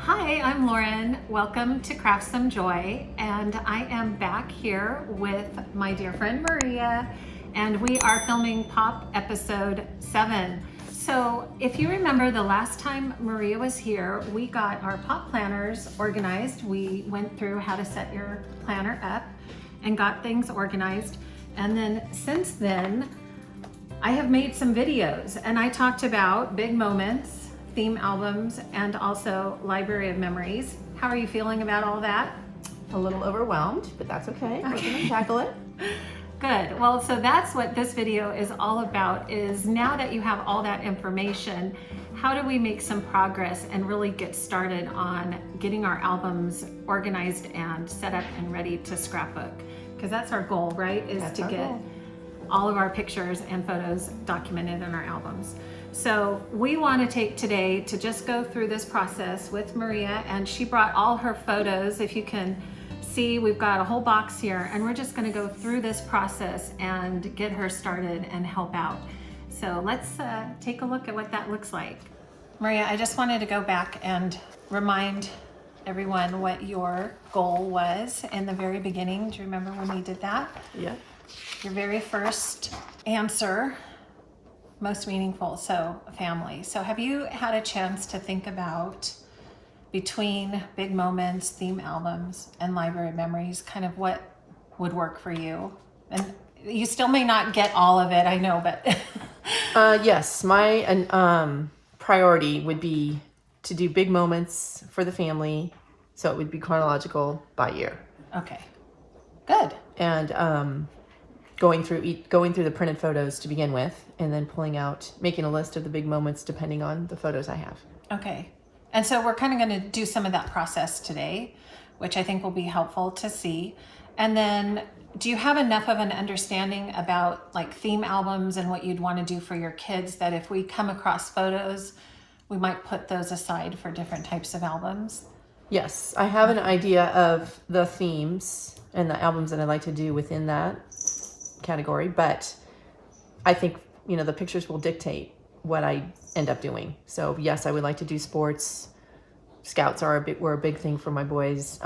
Hi, I'm Lauren. Welcome to Craft Some Joy, and I am back here with my dear friend Maria, and we are filming Pop episode 7. So if you remember the last time Maria was here, we got our Pop planners organized. We went through how to set your planner up and got things organized. And then since then, I have made some videos and I talked about big moments, theme albums, and also library of memories. How are you feeling about all that? A little overwhelmed, but that's okay. We're gonna tackle it. Good. Well, so that's what this video is all about, is now that you have all that information, how do we make some progress and really get started on getting our albums organized and set up and ready to scrapbook? Because that's our goal, right? Is That's to our get goal. all of our pictures and photos documented in our albums. So we want to take today to just go through this process with Maria, and she brought all her photos. If you can see, we've got a whole box here, and we're just going to go through this process and get her started and help out. So let's take a look at what that looks like. Maria, I just wanted to go back and remind everyone what your goal was in the very beginning. Do you remember when we did that? Yeah. Your very first answer, most meaningful, so family. So have you had a chance to think about, between big moments, theme albums, and library memories, kind of what would work for you? And you still may not get all of it, I know, but Yes, my priority would be to do big moments for the family, so it would be chronological by year, okay, good. and going through the printed photos to begin with, and then making a list of the big moments depending on the photos I have. Okay. And so we're kind of going to do some of that process today, which I think will be helpful to see. And then do you have enough of an understanding about like theme albums and what you'd want to do for your kids that if we come across photos, we might put those aside for different types of albums? Yes, I have an idea of the themes and the albums that I'd like to do within that category, but I think, the pictures will dictate what I end up doing. So yes, I would like to do sports. Scouts were a big thing for my boys.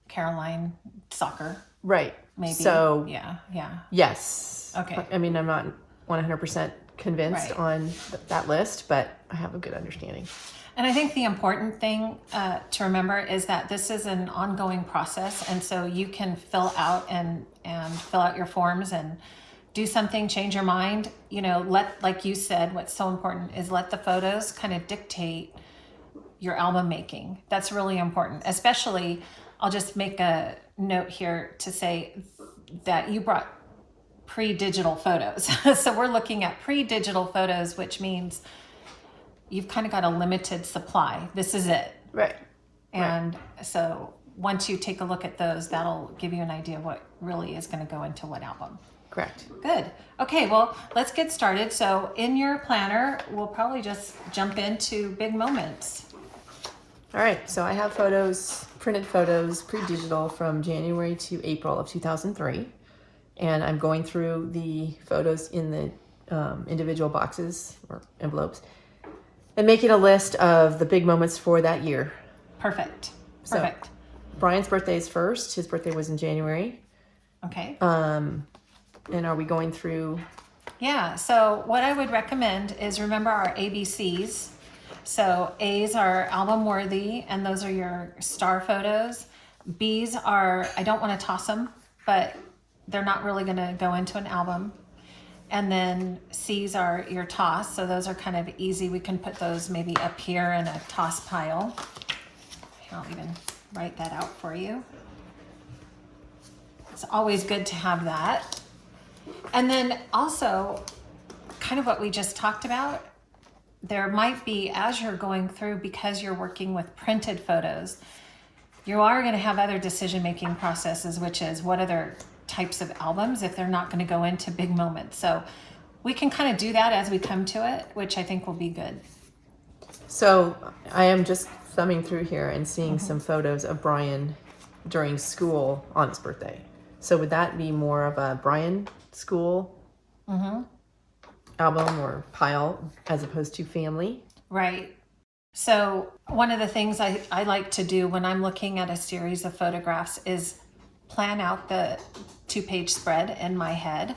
Caroline, soccer, Right. maybe. So yeah. yes. Okay. I mean, I'm not 100% convinced Right. on that list, but I have a good understanding. And I think the important thing to remember is that this is an ongoing process, and so you can fill out and fill out your forms and do something, change your mind. Like you said, what's so important is let the photos kind of dictate your album making. That's really important. Especially, I'll just make a note here to say that you brought pre-digital photos. So we're looking at pre-digital photos, which means you've kind of got a limited supply. This is it. Right. And so once you take a look at those, that'll give you an idea of what really is going to go into what album. Correct. Good. Okay, well, let's get started. So in your planner, we'll probably just jump into big moments. All right. So I have printed photos, pre-digital, from January to April of 2003. And I'm going through the photos in the individual boxes or envelopes and making a list of the big moments for that year. Perfect. So, Perfect. Brian's birthday is first. His birthday was in January. Okay. And are we going through? Yeah, so what I would recommend is remember our ABCs. So A's are album worthy, and those are your star photos. B's are, I don't want to toss them, but they're not really going to go into an album. And then C's are your toss, so those are kind of easy. We can put those maybe up here in a toss pile. I'll even write that out for you. It's always good to have that. And then also, kind of what we just talked about, there might be, as you're going through, because you're working with printed photos, you are going to have other decision-making processes, which is what other types of albums if they're not going to go into big moments. So we can kind of do that as we come to it, which I think will be good. So I am just thumbing through here and seeing some photos of Brian during school on his birthday. So would that be more of a Brian school album or pile as opposed to family. Right. So one of the things I like to do when I'm looking at a series of photographs is plan out the 2-page spread in my head.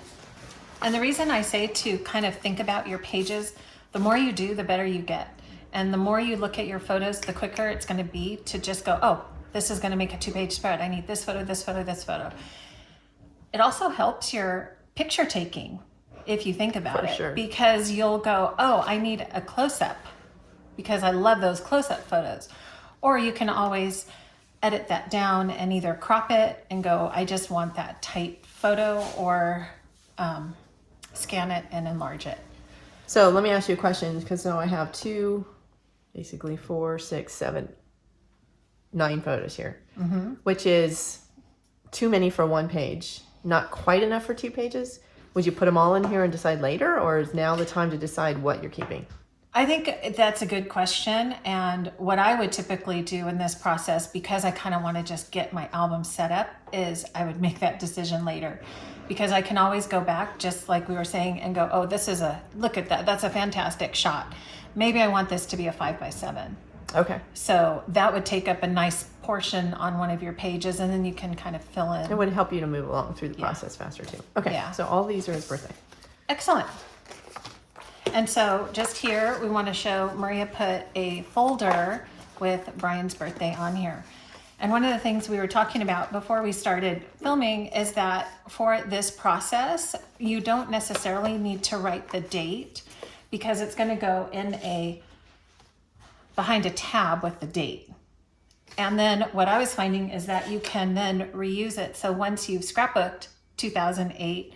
And the reason I say to kind of think about your pages, the more you do, the better you get. And the more you look at your photos, the quicker it's going to be to just go, oh, this is going to make a 2-page spread. I need this photo, this photo, this photo. It also helps your picture taking, if you think about it, sure. because you'll go, oh, I need a close-up because I love those close-up photos. Or you can always edit that down and either crop it and go, I just want that tight photo, or scan it and enlarge it. So let me ask you a question, because now I have 2, basically 4, 6, 7, 9 photos here, which is too many for 1 page, not quite enough for 2 pages. Would you put them all in here and decide later, or is now the time to decide what you're keeping? I think that's a good question. And what I would typically do in this process, because I kind of want to just get my album set up, is I would make that decision later. Because I can always go back, just like we were saying, and go, oh, look at that. That's a fantastic shot. Maybe I want this to be a 5x7. Okay. So that would take up a nice portion on one of your pages, and then you can kind of fill in. It would help you to move along through the process faster too. Okay. Yeah. So all these are his birthday. Excellent. And so just here, we want to show Maria put a folder with Brian's birthday on here. And one of the things we were talking about before we started filming is that for this process, you don't necessarily need to write the date, because it's going to go in behind a tab with the date. And then what I was finding is that you can then reuse it. So once you've scrapbooked 2008,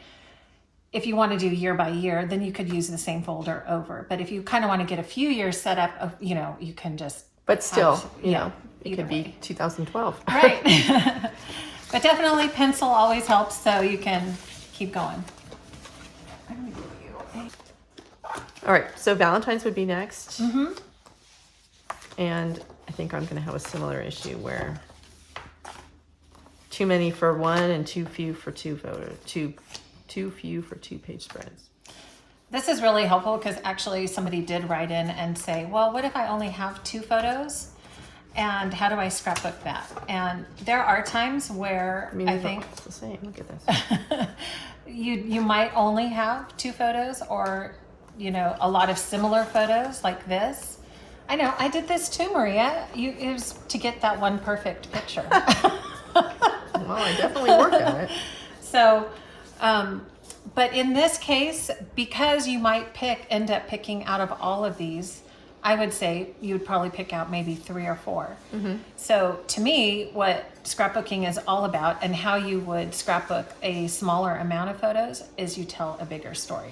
if you want to do year by year, then you could use the same folder over. But if you kind of want to get a few years set up, you can just. But still, it could be 2012. Right. But definitely pencil always helps, so you can keep going. All right. So Valentine's would be next. And I think I'm going to have a similar issue where too many for 1 and too few for 2 photos. Too few for 2-page spreads. This is really helpful because actually somebody did write in and say, well, what if I only have 2 photos? And how do I scrapbook that? And there are times where I think it's the same. Look at this. you might only have 2 photos, or a lot of similar photos like this. I know I did this too, Maria. It was to get that one perfect picture. Well, I definitely worked on it. So, but in this case, because you might end up picking out of all of these, I would say you would probably pick out maybe 3 or 4. So to me, what scrapbooking is all about, and how you would scrapbook a smaller amount of photos, is you tell a bigger story.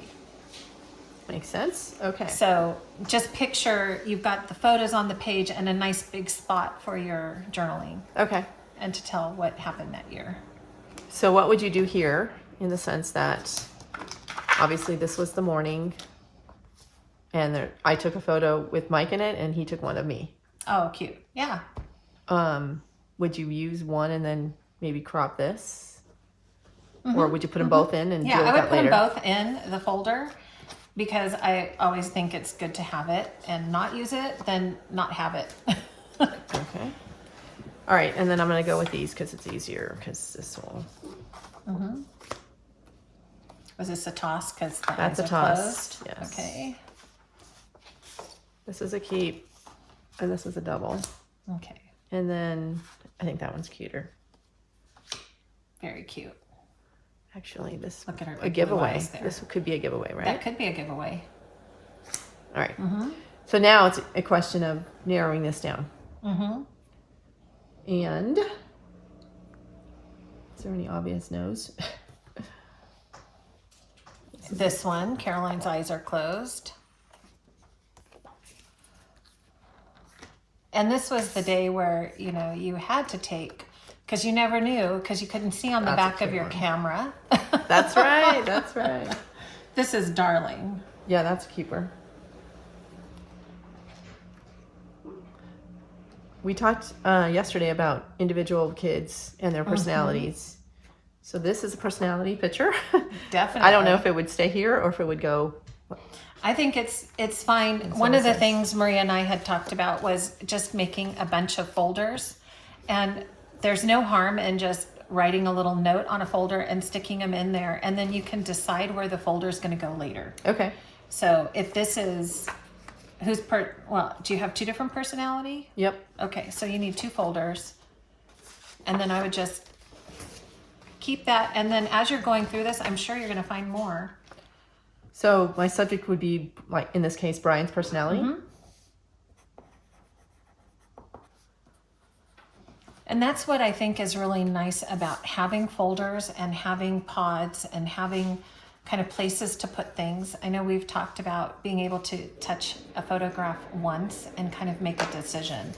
Makes sense. Okay. So just picture you've got the photos on the page and a nice big spot for your journaling. Okay. And to tell what happened that year. So what would you do here, in the sense that obviously this was the morning, and I took a photo with Mike in it, and he took one of me. Oh, cute. Yeah. Would you use one and then maybe crop this? Or would you put them both in and deal with I would that put later? them both in the folder, because I always think it's good to have it and not use it than not have it. Okay. All right, and then I'm going to go with these because it's easier, because this will... Was this a toss because the That's eyes a are toss, closed? yes. Okay. This is a keep, and this is a double. Okay. And then I think that one's cuter. Very cute. Actually, this Look at her a big giveaway. blue eyes there. This could be a giveaway, right? That could be a giveaway. All right. So now it's a question of narrowing this down. And is there any obvious no's? This one, Caroline's eyes are closed. And this was the day where, you had to take, because you never knew, because you couldn't see on the That's a back of cute your one. camera. That's right. That's right. This is darling. Yeah, that's a keeper. We talked yesterday about individual kids and their personalities. So this is a personality picture. Definitely. I don't know if it would stay here or if it would go I think it's fine. And so One of the it says- things Maria and I had talked about was just making a bunch of folders, and there's no harm in just writing a little note on a folder and sticking them in there, and then you can decide where the folder is going to go later. Okay. So if this is do you have two different personality? Yep. Okay, so you need two folders, and then I would just keep that, and then as you're going through this, I'm sure you're going to find more. So my subject would be, like in this case, Brian's personality. Mm-hmm. And that's what I think is really nice about having folders and having pods and having kind of places to put things. I know we've talked about being able to touch a photograph once and kind of make a decision,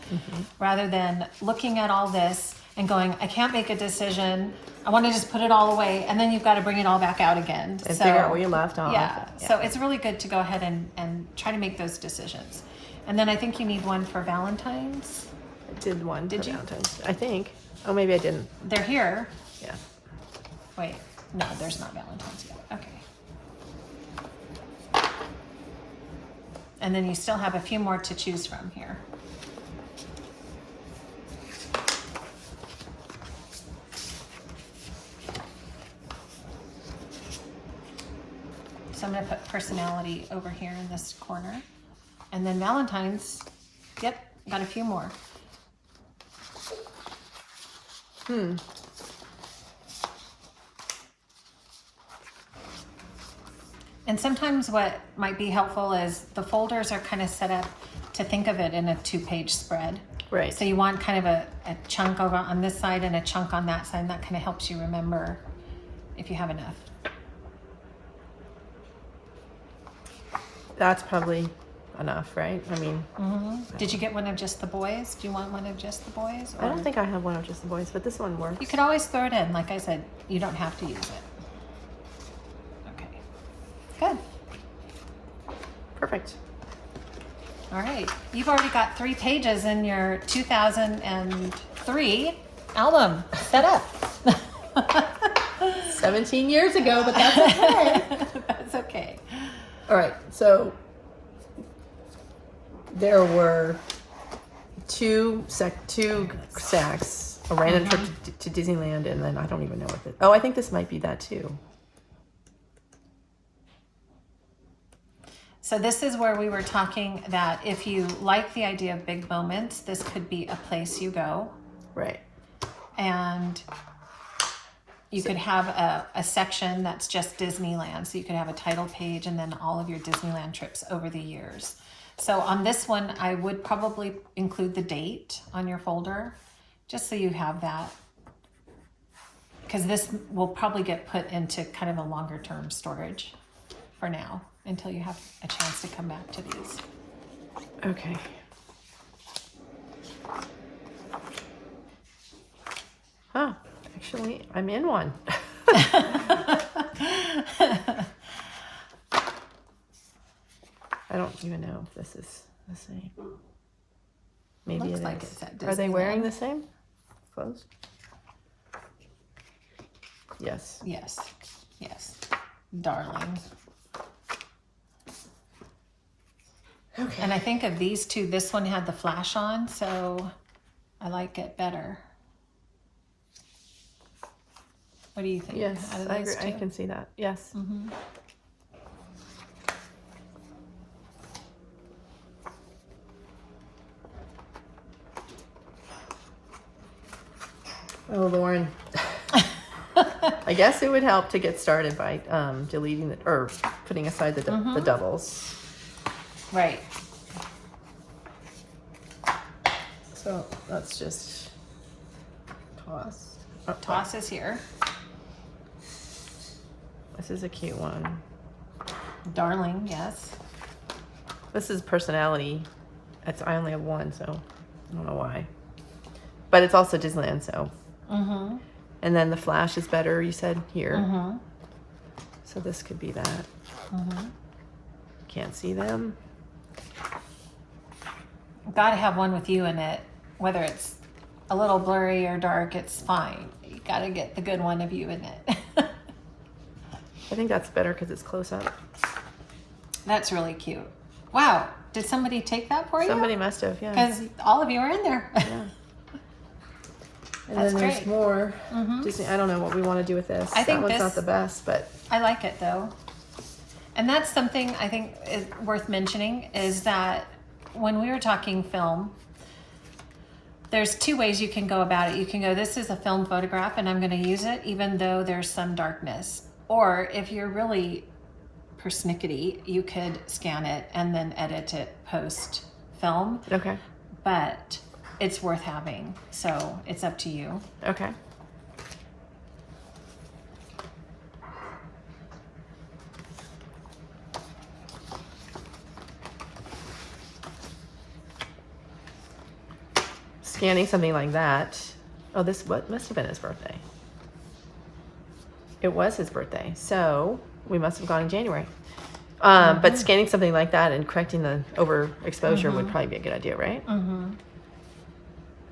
rather than looking at all this and going, I can't make a decision. I want to just put it all away. And then you've got to bring it all back out again. And figure out where you left off. Yeah. So it's really good to go ahead and try to make those decisions. And then I think you need one for Valentine's. I did one. Did for you? Valentine's. I think. Oh, maybe I didn't. They're here. Yeah. Wait, no, there's not Valentine's yet. Okay. And then you still have a few more to choose from here. So I'm going to put personality over here in this corner. And then Valentine's, yep, got a few more. And sometimes what might be helpful is the folders are kind of set up to think of it in a 2-page spread. Right. So you want kind of a chunk over on this side and a chunk on that side, and that kind of helps you remember if you have enough. That's probably enough, right? I mean, Did you get one of just the boys? Do you want one of just the boys? I don't think I have one of just the boys, but this one works. You could always throw it in. Like I said, you don't have to use it. Okay. Good. Perfect. All right. You've already got 3 pages in your 2003 album set up. 17 years ago, but that's okay. That's okay. All right, so there were two sacks, a random trip to Disneyland, and then I don't even know what this. Oh, I think this might be that too. So this is where we were talking that if you like the idea of big moments, this could be a place you go. Right. And you could have a section that's just Disneyland. So you could have a title page and then all of your Disneyland trips over the years. So on this one, I would probably include the date on your folder, just so you have that. Because this will probably get put into kind of a longer term storage for now, until you have a chance to come back to these. Okay. Huh. Actually, I'm in one. I don't even know if this is the same. Maybe Looks it like is. it's at Are they wearing Disneyland. the same clothes? Yes. Yes, yes, darling. Okay. And I think of these two, this one had the flash on, so I like it better. What do you think? Yes, Out of I those agree. I two? can see that. Yes. Oh, Lauren. I guess it would help to get started by deleting the, or putting aside the doubles. Right. So let's just toss. Oh, Toss is here. This is a cute one. Darling, yes. This is personality. I only have one, so I don't know why. But it's also Disneyland, so. Mm-hmm. And then the flash is better, you said, here. Mm-hmm. So this could be that. Mm-hmm. Can't see them. Got to have one with you in it. Whether it's a little blurry or dark, it's fine. You got to get the good one of you in it. I think that's better because it's close up. That's really cute. Wow. Did somebody take that for you? Somebody must have, yeah. Because all of you are in there. Yeah. And That's then there's great. more Disney. I don't know what we want to do with this. I think that one's this- not the best, but I like it though. And that's something I think is worth mentioning is that when we were talking film, there's two ways you can go about it. You can go, this is a film photograph and I'm going to use it even though there's some darkness. Or if you're really persnickety, you could scan it and then edit it post film. okay. But it's worth having. So it's up to you. Okay. Scanning something like that. Oh, this what must have been his birthday. It was his birthday, so we must have gone in January. But scanning something like that and correcting the overexposure would probably be a good idea, right? Mm-hmm.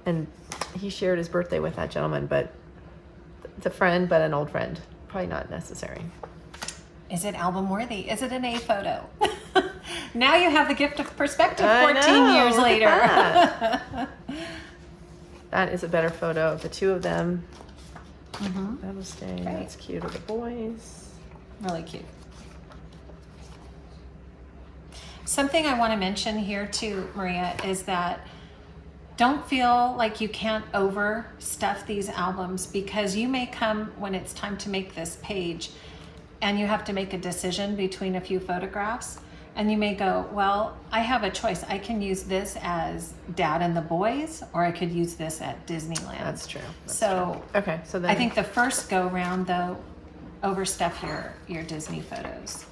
And he shared his birthday with that gentleman, but it's a friend, but an old friend. Probably not necessary. Is it album worthy? Is it an A photo? Now you have the gift of perspective I 14 know, years look at later. That is a better photo of the two of them. Mm-hmm. That'll stay. Great. That's cute of the boys. Really cute. Something I want to mention here too, Maria, is that don't feel like you can't overstuff these albums because you may come when it's time to make this page and you have to make a decision between a few photographs and you may go, well, I have a choice. I can use this as Dad and the Boys or I could use this at Disneyland. That's true. That's So true. Okay, so then I think the first go round though, overstuff your Disney photos.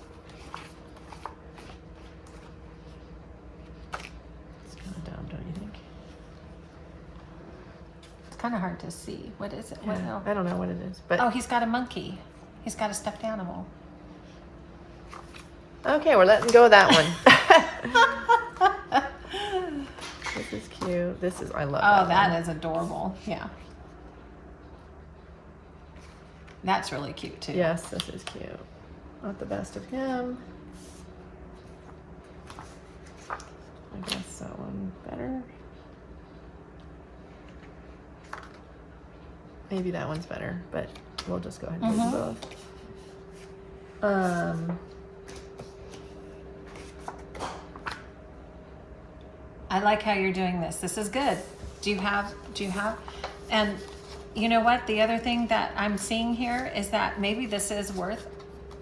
it's kind of dumb, don't you think? It's kind of hard to see. What is it? What Yeah, else? I don't know what it is, but Oh, he's got a monkey. He's got a stuffed animal. okay, we're letting go of that one. This is cute. This is I love. Oh, that one. that is adorable. Yeah. That's really cute too. Yes, this is cute. Not the best of him. I guess that one better. Maybe that one's better, but we'll just go ahead and do them both. I like how you're doing this. This is good. Do you have, and you know what? The other thing that I'm seeing here is that maybe this is worth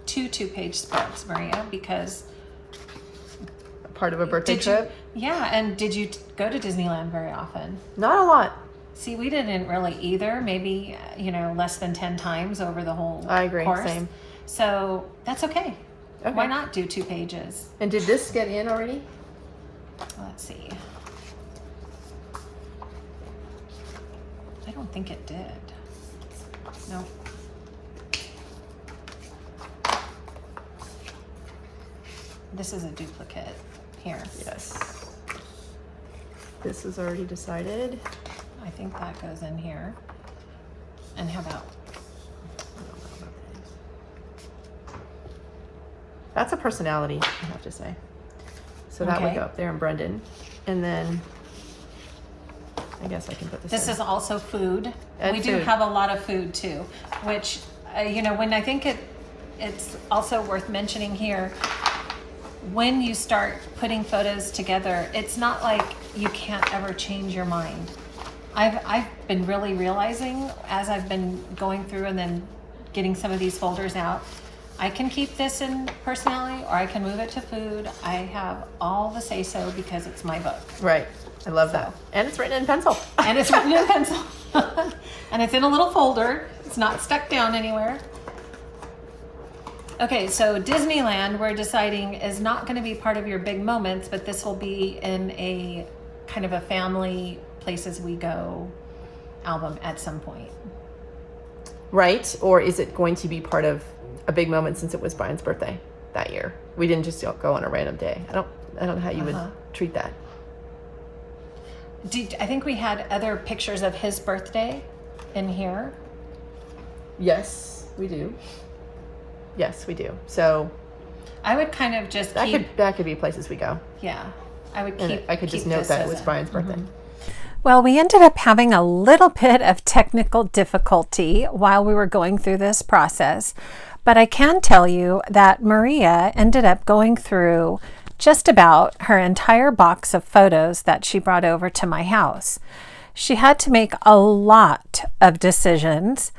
two-page spreads, Maria, because Part of a birthday did you, trip? yeah, and did you go to Disneyland very often? Not a lot. See, we didn't really either. Maybe, less than 10 times over the whole I agree, course. same. So that's okay. Okay. Why not do 2 pages? And did this get in already? Let's see. I don't think it did. No. This is a duplicate here. Yes. This is already decided. I think that goes in here. And how about, That's a personality, I have to say. So that would Okay. go up there in Brendan. And then I guess I can put this this in. is also food. And We do food. have a lot of food too, which, when I think it's also worth mentioning here, when you start putting photos together, it's not like you can't ever change your mind. I've been really realizing as I've been going through and then getting some of these folders out, I can keep this in personality or I can move it to food. I have all the say-so because it's my book. Right. I love that. And it's written in pencil. And it's written in pencil. And it's in a little folder. It's not stuck down anywhere. Okay, so Disneyland, we're deciding, is not going to be part of your big moments, but this will be in a kind of a family places we go album at some point. Right? Or is it going to be part of a big moment since it was Brian's birthday that year? We didn't just go on a random day. I don't know how you would treat that. I think we had other pictures of his birthday in here. Yes, we do. Yes, we do. So I would kind of just that could be places we go. Yeah, I would And I could just note that it was Brian's birthday. Well, we ended up having a little bit of technical difficulty while we were going through this process, but I can tell you that Maria ended up going through just about her entire box of photos that she brought over to my house. She had to make a lot of decisions,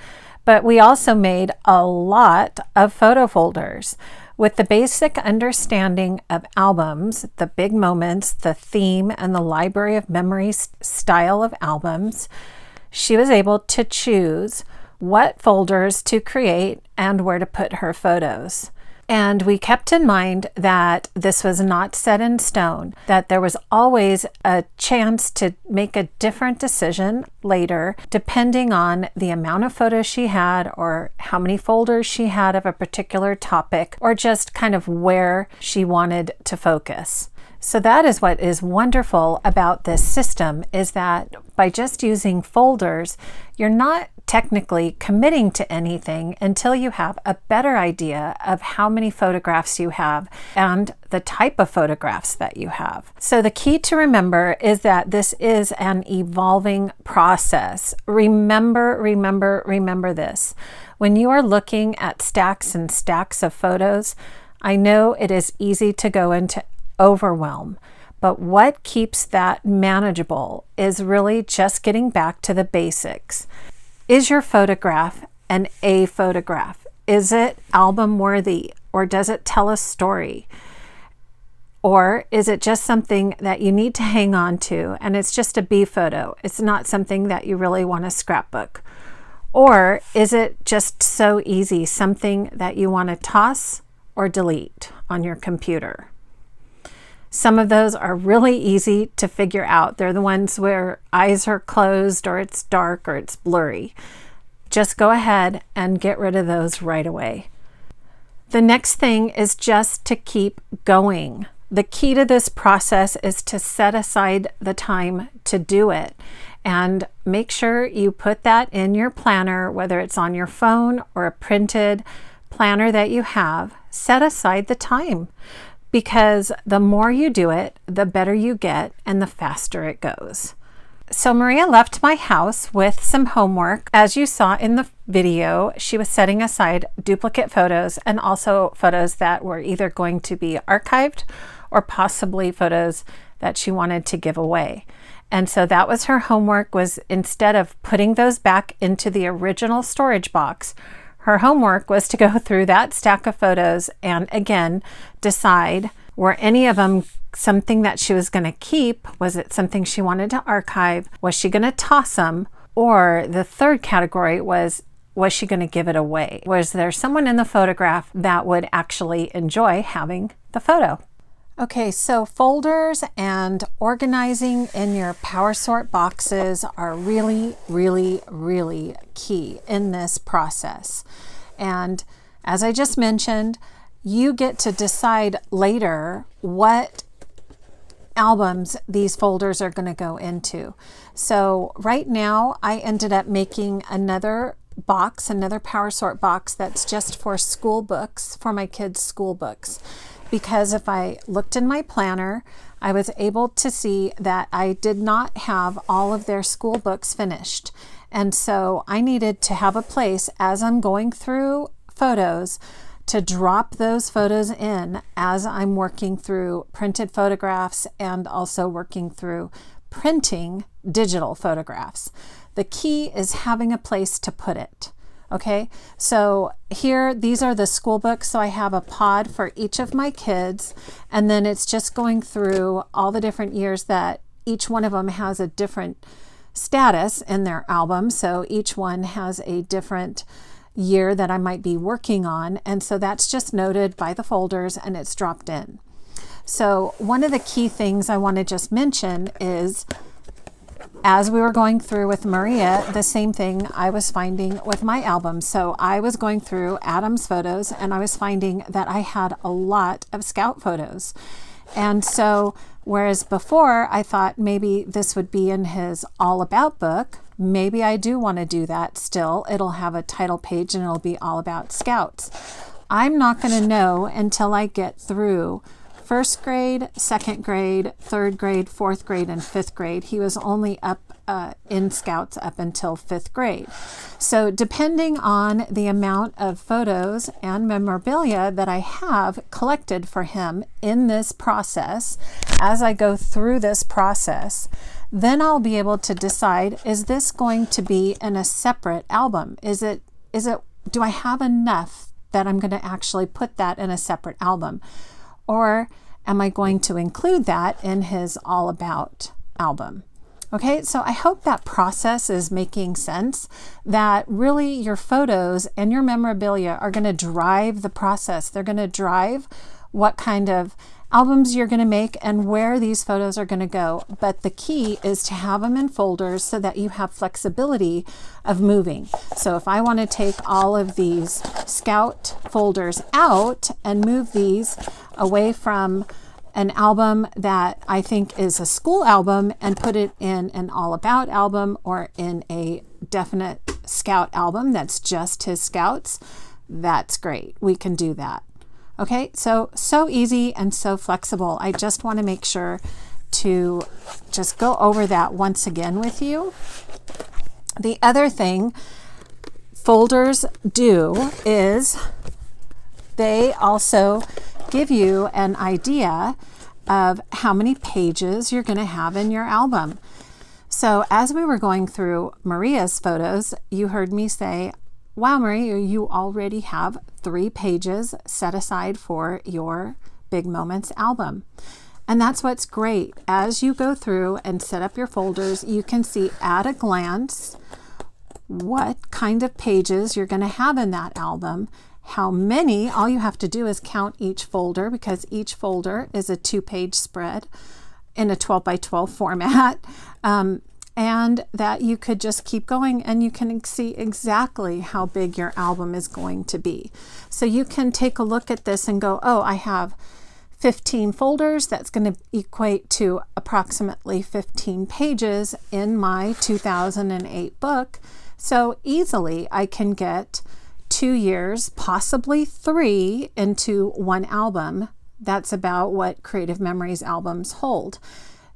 but we also made a lot of photo folders. With the basic understanding of albums, the big moments, the theme, and the library of memories style of albums, she was able to choose what folders to create and where to put her photos. And we kept in mind that this was not set in stone, that there was always a chance to make a different decision later, depending on the amount of photos she had or how many folders she had of a particular topic, or just kind of where she wanted to focus. So that is what is wonderful about this system, is that by just using folders, you're not technically committing to anything until you have a better idea of how many photographs you have and the type of photographs that you have. So the key to remember is that this is an evolving process. Remember this. When you are looking at stacks and stacks of photos, I know it is easy to go into overwhelm, but what keeps that manageable is really just getting back to the basics. Is your photograph an A photograph? Is it album worthy, or does it tell a story? Or is it just something that you need to hang on to and it's just a B photo? It's not something that you really want to scrapbook. Or is it just so easy, something that you want to toss or delete on your computer? Some of those are really easy to figure out. They're the ones where eyes are closed, or it's dark, or it's blurry. Just go ahead and get rid of those right away. The next thing is just to keep going. The key to this process is to set aside the time to do it, and make sure you put that in your planner, whether it's on your phone or a printed planner that you have. Set aside the time, because the more you do it, the better you get and the faster it goes. So Maria left my house with some homework. As you saw in the video, she was setting aside duplicate photos and also photos that were either going to be archived or possibly photos that she wanted to give away. And so that was her homework, was instead of putting those back into the original storage box, her homework was to go through that stack of photos and again decide, were any of them something that she was going to keep? Was it something she wanted to archive? Was she going to toss them? Or the third category was she going to give it away? Was there someone in the photograph that would actually enjoy having the photo? Okay, so folders and organizing in your power sort boxes are really, really, really key in this process. And as I just mentioned, you get to decide later what albums these folders are going to go into. So right now I ended up making another box, another power sort box that's just for school books, for my kids' school books. Because if I looked in my planner, I was able to see that I did not have all of their school books finished. And so I needed to have a place as I'm going through photos to drop those photos in as I'm working through printed photographs and also working through printing digital photographs. The key is having a place to put it. Okay, so here, these are the school books. So I have a pod for each of my kids, and then it's just going through all the different years that each one of them has a different status in their album. So each one has a different year that I might be working on. And so that's just noted by the folders and it's dropped in. So one of the key things I want to just mention is, as we were going through with Maria, the same thing I was finding with my album. So I was going through Adam's photos and I was finding that I had a lot of Scout photos. And so, whereas before I thought maybe this would be in his all about book, maybe I do want to do that still. It'll have a title page and it'll be all about Scouts. I'm not going to know until I get through first grade, second grade, third grade, fourth grade, and fifth grade. He was only up in Scouts up until fifth grade. So depending on the amount of photos and memorabilia that I have collected for him in this process, as I go through this process, then I'll be able to decide, is this going to be in a separate album? Do I have enough that I'm going to actually put that in a separate album? Or am I going to include that in his All About album? Okay, so I hope that process is making sense, that really your photos and your memorabilia are going to drive the process. They're going to drive what kind of albums you're going to make and where these photos are going to go. But the key is to have them in folders so that you have flexibility of moving. So if I want to take all of these Scout folders out and move these away from an album that I think is a school album and put it in an All About album or in a definite Scout album that's just his Scouts, that's great. We can do that. Okay, so easy and so flexible. I just want to make sure to just go over that once again with you. The other thing folders do is they also give you an idea of how many pages you're going to have in your album. So as we were going through Maria's photos, you heard me say, wow, Maria, you already have 3 pages set aside for your Big Moments album. And that's what's great. As you go through and set up your folders, you can see at a glance what kind of pages you're going to have in that album. How many, all you have to do is count each folder, because each folder is a 2-page spread in a 12 by 12 format. And that you could just keep going and you can see exactly how big your album is going to be. So you can take a look at this and go, oh, I have 15 folders. That's going to equate to approximately 15 pages in my 2008 book. So easily I can get 2 years, possibly 3, into one album. That's about what Creative Memories albums hold.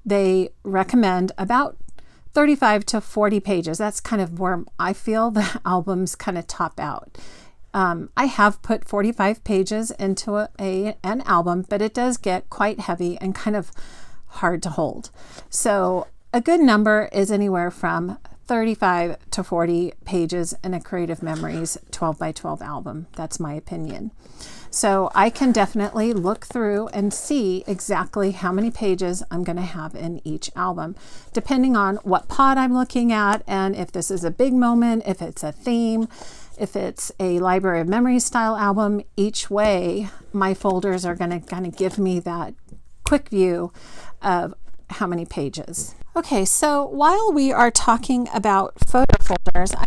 They recommend about 35 to 40 pages. That's kind of where I feel the albums kind of top out. I have put 45 pages into an album, but it does get quite heavy and kind of hard to hold. So a good number is anywhere from 35 to 40 pages in a Creative Memories 12 by 12 album. That's my opinion. So I can definitely look through and see exactly how many pages I'm going to have in each album, depending on what pod I'm looking at, and if this is a big moment, if it's a theme, if it's a Library of Memories style album. Each way, my folders are going to kind of give me that quick view of how many pages. Okay, so while we are talking about photo folders, I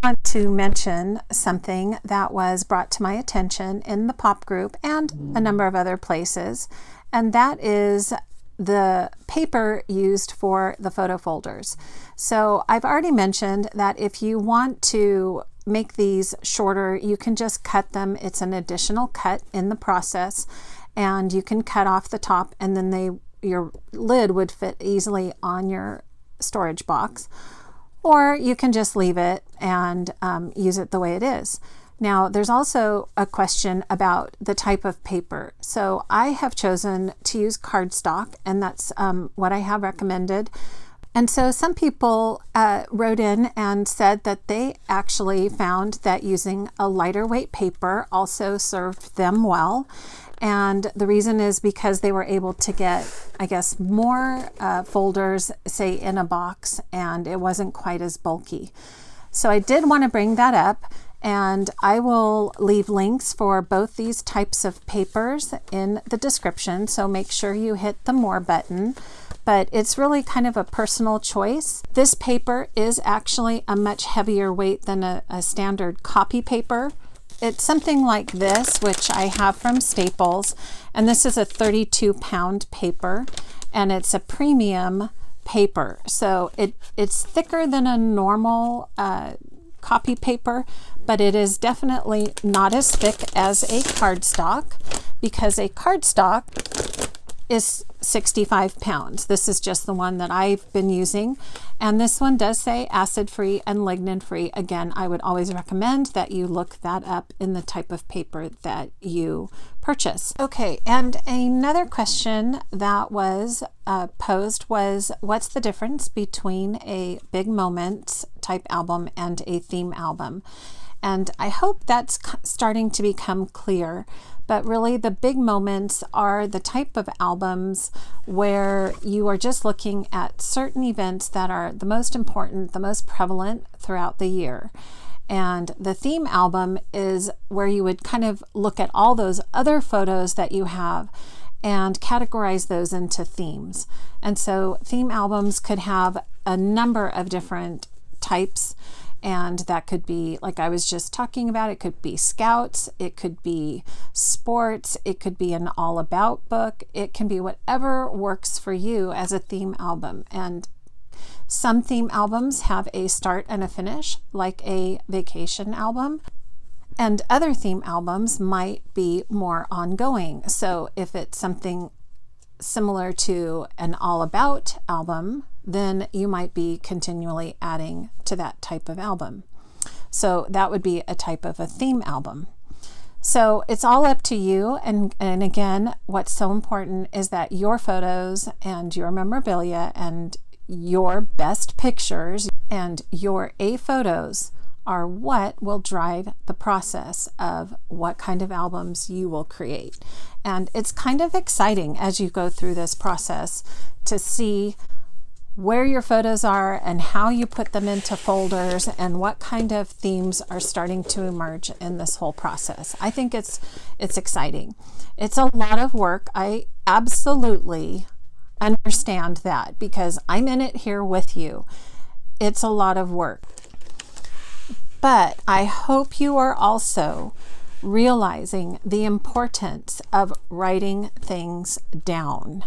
want to mention something that was brought to my attention in the pop group and a number of other places, and that is the paper used for the photo folders. So I've already mentioned that if you want to make these shorter, you can just cut them. It's an additional cut in the process, and you can cut off the top, and then your lid would fit easily on your storage box. Or you can just leave it and use it the way it is. Now, there's also a question about the type of paper. So I have chosen to use cardstock, and that's what I have recommended. And so some people wrote in and said that they actually found that using a lighter weight paper also served them well. And the reason is because they were able to get, I guess, more folders, say, in a box, and it wasn't quite as bulky. So I did want to bring that up, and I will leave links for both these types of papers in the description, so make sure you hit the More button. But it's really kind of a personal choice. This paper is actually a much heavier weight than a standard copy paper. It's something like this, which I have from Staples, and this is a 32-pound paper, and it's a premium paper. So it's thicker than a normal copy paper, but it is definitely not as thick as a cardstock, because a cardstock is 65 pounds. This is just the one that I've been using. And this one does say acid-free and lignin-free. Again, I would always recommend that you look that up in the type of paper that you purchase. Okay, and another question that was posed was, what's the difference between a Big Moments type album and a theme album? And I hope that's starting to become clear. But really, the Big Moments are the type of albums where you are just looking at certain events that are the most important, the most prevalent throughout the year. And the theme album is where you would kind of look at all those other photos that you have and categorize those into themes. And so theme albums could have a number of different types. And that could be, like I was just talking about, it could be scouts, it could be sports, it could be an all about book. It can be whatever works for you as a theme album. And some theme albums have a start and a finish, like a vacation album. And other theme albums might be more ongoing. So if it's something similar to an all about album, then you might be continually adding to that type of album. So that would be a type of a theme album. So it's all up to you. And again, what's so important is that your photos and your memorabilia and your best pictures and your A photos are what will drive the process of what kind of albums you will create. And it's kind of exciting as you go through this process to see where your photos are and how you put them into folders and what kind of themes are starting to emerge in this whole process. I think it's exciting. It's a lot of work. I absolutely understand that because I'm in it here with you. It's a lot of work. But I hope you are also realizing the importance of writing things down.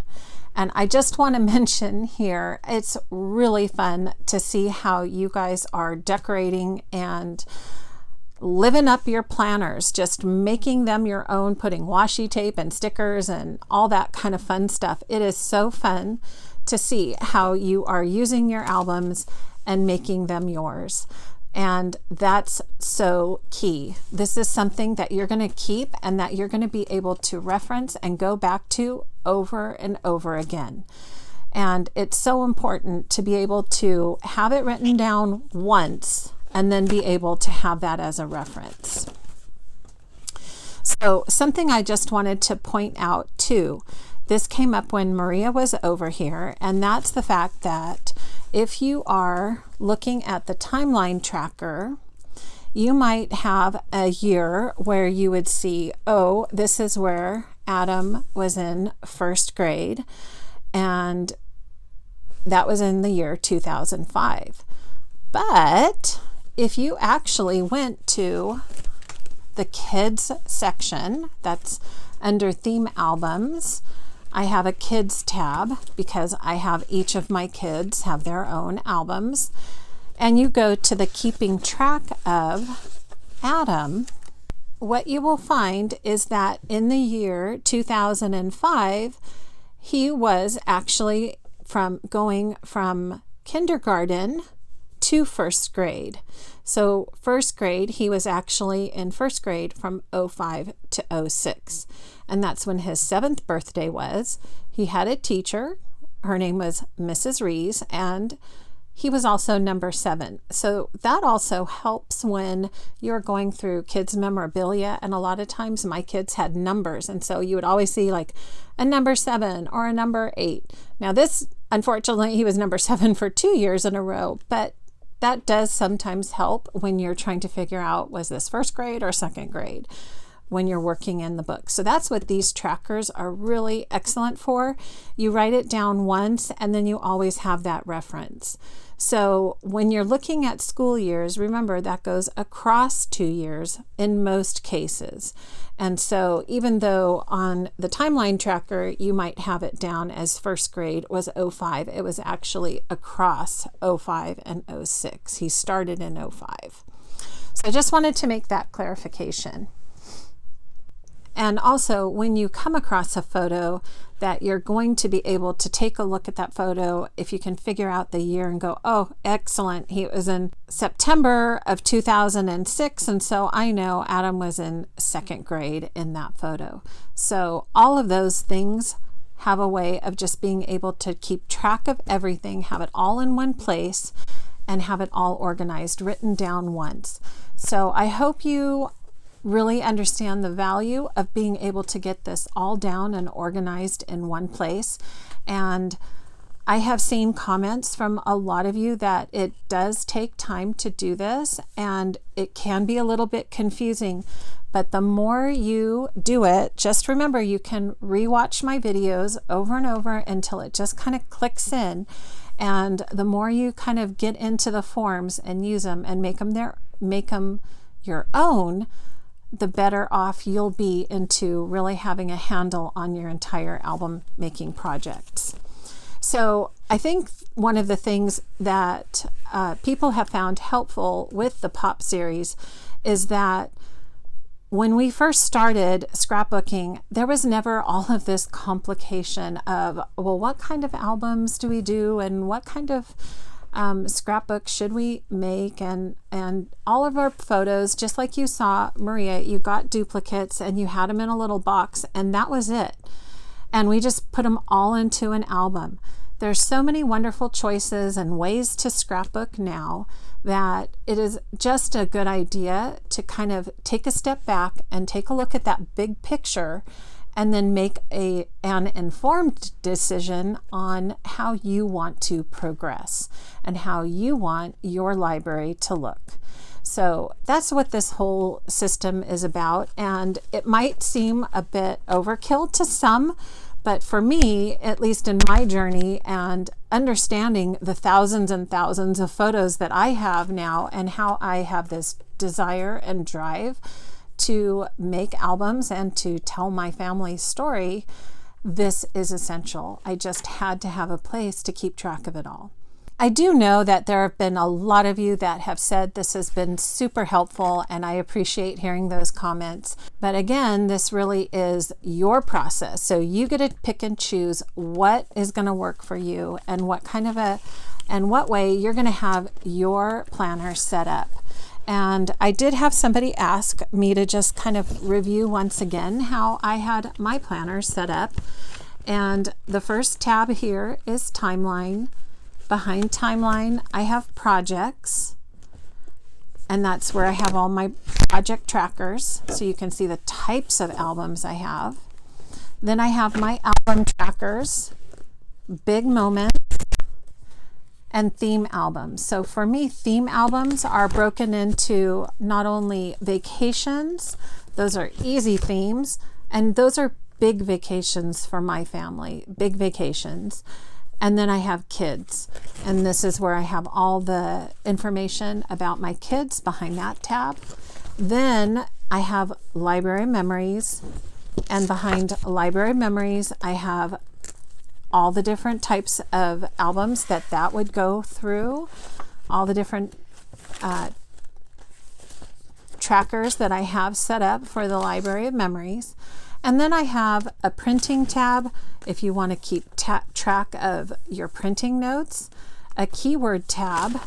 And I just want to mention here, it's really fun to see how you guys are decorating and living up your planners, just making them your own, putting washi tape and stickers and all that kind of fun stuff. It is so fun to see how you are using your albums and making them yours. And that's so key. This is something that you're going to keep and that you're going to be able to reference and go back to over and over again. And it's so important to be able to have it written down once and then be able to have that as a reference. So something I just wanted to point out too, this came up when Maria was over here, and that's the fact that if you are looking at the timeline tracker, you might have a year where you would see, oh, this is where Adam was in first grade, and that was in the year 2005. But if you actually went to the kids section, that's under theme albums, I have a kids tab because I have each of my kids have their own albums. And you go to the keeping track of Adam, what you will find is that in the year 2005, he was actually going from kindergarten to first grade. So first grade, he was actually in first grade from 05 to 06. And that's when his 7th birthday was. He had a teacher. Her name was Mrs. Rees, and he was also number 7. So that also helps when you're going through kids' memorabilia. And a lot of times my kids had numbers. And so you would always see like a number 7 or a number 8. Now this, unfortunately, he was number 7 for 2 years in a row, but that does sometimes help when you're trying to figure out, was this first grade or second grade when you're working in the book. So that's what these trackers are really excellent for. You write it down once and then you always have that reference. So when you're looking at school years, remember that goes across 2 years in most cases. And so even though on the timeline tracker, you might have it down as first grade was 05, it was actually across 05 and 06. He started in 05. So I just wanted to make that clarification. And also, when you come across a photo that you're going to be able to take a look at that photo, if you can figure out the year and go, oh, excellent, he was in September of 2006, and so I know Adam was in 2nd grade in that photo. So all of those things have a way of just being able to keep track of everything, have it all in one place, and have it all organized, written down once. So I hope you really understand the value of being able to get this all down and organized in one place. And I have seen comments from a lot of you that it does take time to do this, and it can be a little bit confusing. But the more you do it, just remember you can rewatch my videos over and over until it just kind of clicks in. And the more you kind of get into the forms and use them and make them your own, the better off you'll be into really having a handle on your entire album making projects. So I think one of the things that people have found helpful with the Pop series is that when we first started scrapbooking, there was never all of this complication of, well, what kind of albums do we do and what kind of scrapbook should we make, and all of our photos, just like you saw Maria, you got duplicates and you had them in a little box, and that was it. And we just put them all into an album. There's so many wonderful choices and ways to scrapbook now that it is just a good idea to kind of take a step back and take a look at that big picture, and then make an informed decision on how you want to progress and how you want your library to look. So that's what this whole system is about, and it might seem a bit overkill to some, but for me, at least in my journey and understanding the thousands and thousands of photos that I have now and how I have this desire and drive to make albums and to tell my family's story, this is essential. I just had to have a place to keep track of it all. I do know that there have been a lot of you that have said this has been super helpful, and I appreciate hearing those comments. But again, this really is your process. So you get to pick and choose what is going to work for you and what way you're going to have your planner set up. And I did have somebody ask me to just kind of review once again how I had my planner set up. And the first tab here is Timeline. Behind Timeline, I have Projects. And that's where I have all my project trackers. So you can see the types of albums I have. Then I have my album trackers, Big Moment, and theme albums. So for me, theme albums are broken into not only vacations, those are easy themes, and those are big vacations for my family, big vacations. And then I have kids, and this is where I have all the information about my kids behind that tab. Then I have library memories, and behind library memories, I have all the different types of albums that would go through, all the different trackers that I have set up for the library of memories. And then I have a printing tab if you want to keep track of your printing notes, a keyword tab,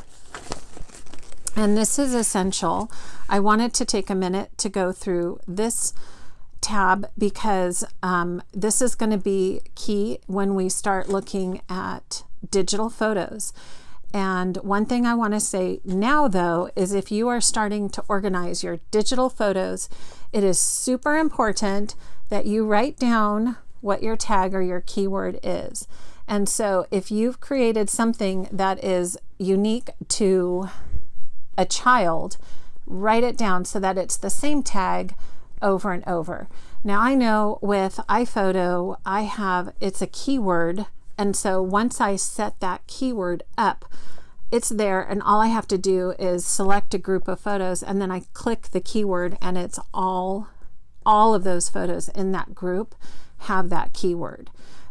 and this is essential. I wanted to take a minute to go through this tab because this is going to be key when we start looking at digital photos. And one thing I want to say now, though, is if you are starting to organize your digital photos, it is super important that you write down what your tag or your keyword is. And so if you've created something that is unique to a child, write it down so that it's the same tag over and over. Now I know with iPhoto, it's a keyword. And so once I set that keyword up, it's there, and all I have to do is select a group of photos, and then I click the keyword, and it's all of those photos in that group have that keyword.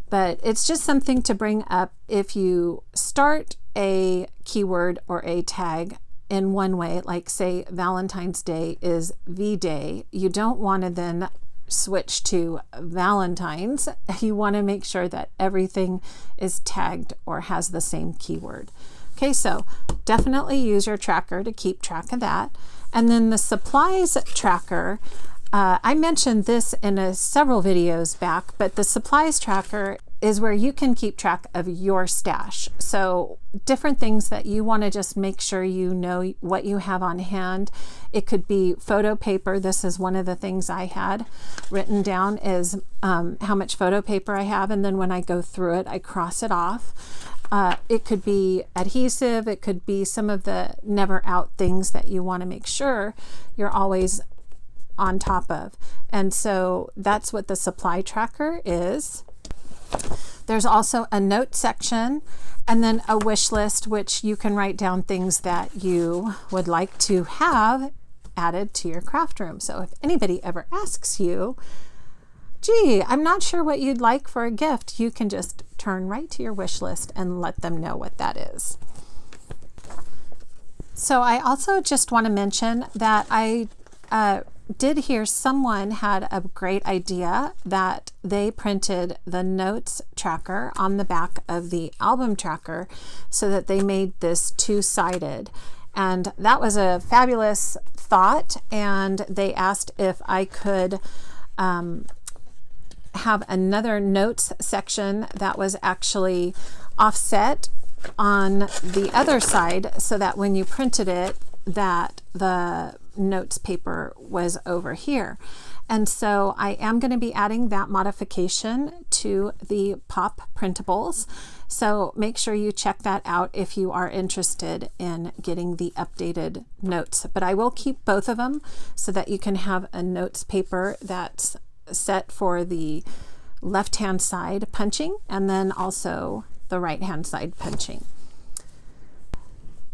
But it's just something to bring up if you start a keyword or a tag in one way, like say Valentine's Day is V-Day, you don't want to then switch to Valentine's. You want to make sure that everything is tagged or has the same keyword. Okay, so definitely use your tracker to keep track of that. And then the supplies tracker, I mentioned this in several videos back, but the supplies tracker is where you can keep track of your stash. So different things that you want to just make sure you know what you have on hand. It could be photo paper. This is one of the things I had written down is how much photo paper I have, and then when I go through it, I cross it off. It could be adhesive. It could be some of the never out things that you want to make sure you're always on top of. And so that's what the supply tracker is. There's also a note section and then a wish list, which you can write down things that you would like to have added to your craft room. So if anybody ever asks you, gee, I'm not sure what you'd like for a gift, you can just turn right to your wish list and let them know what that is. So I also just want to mention that I did hear someone had a great idea that they printed the notes tracker on the back of the album tracker so that they made this two-sided. And that was a fabulous thought, and they asked if I could have another notes section that was actually offset on the other side so that when you printed it, that the notes paper was over here. And so I am going to be adding that modification to the pop printables. So make sure you check that out if you are interested in getting the updated notes. But I will keep both of them so that you can have a notes paper that's set for the left-hand side punching and then also the right-hand side punching.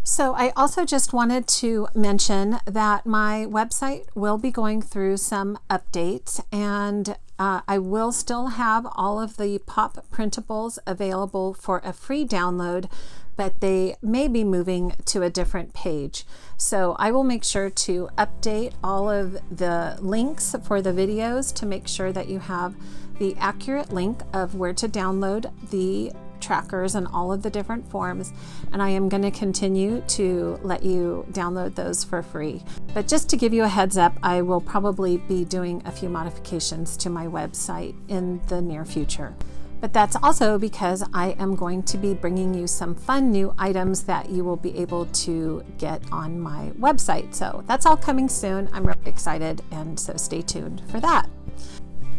So I also just wanted to mention that my website will be going through some updates, and I will still have all of the pop printables available for a free download, but they may be moving to a different page. So I will make sure to update all of the links for the videos to make sure that you have the accurate link of where to download the trackers and all of the different forms, and I am going to continue to let you download those for free. But just to give you a heads up, I will probably be doing a few modifications to my website in the near future. But that's also because I am going to be bringing you some fun new items that you will be able to get on my website. So that's all coming soon. I'm really excited, and so stay tuned for that.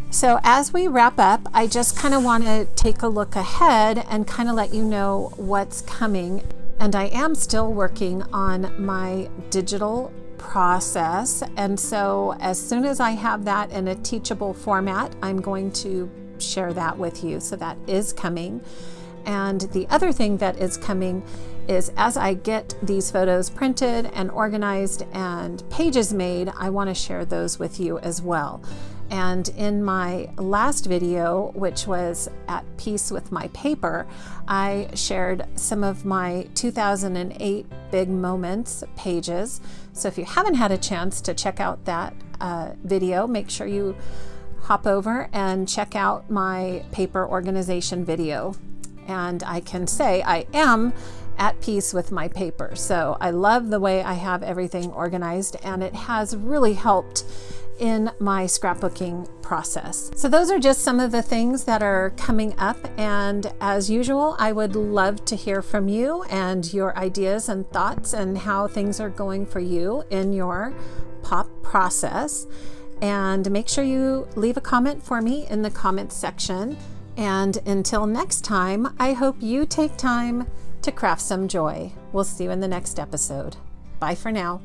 So as we wrap up, I just kind of want to take a look ahead and kind of let you know what's coming. And I am still working on my digital process. And so as soon as I have that in a teachable format, I'm going to share that with you. So that is coming. And the other thing that is coming is as I get these photos printed and organized and pages made, I want to share those with you as well. And in my last video, which was at peace with my paper, I shared some of my 2008 Big Moments pages. So if you haven't had a chance to check out that video, make sure you hop over and check out my paper organization video. And I can say I am at peace with my paper. So I love the way I have everything organized, and it has really helped in my scrapbooking process. So those are just some of the things that are coming up, and as usual, I would love to hear from you and your ideas and thoughts and how things are going for you in your pop process. And make sure you leave a comment for me in the comments section. And until next time, I hope you take time to craft some joy. We'll see you in the next episode. Bye for now.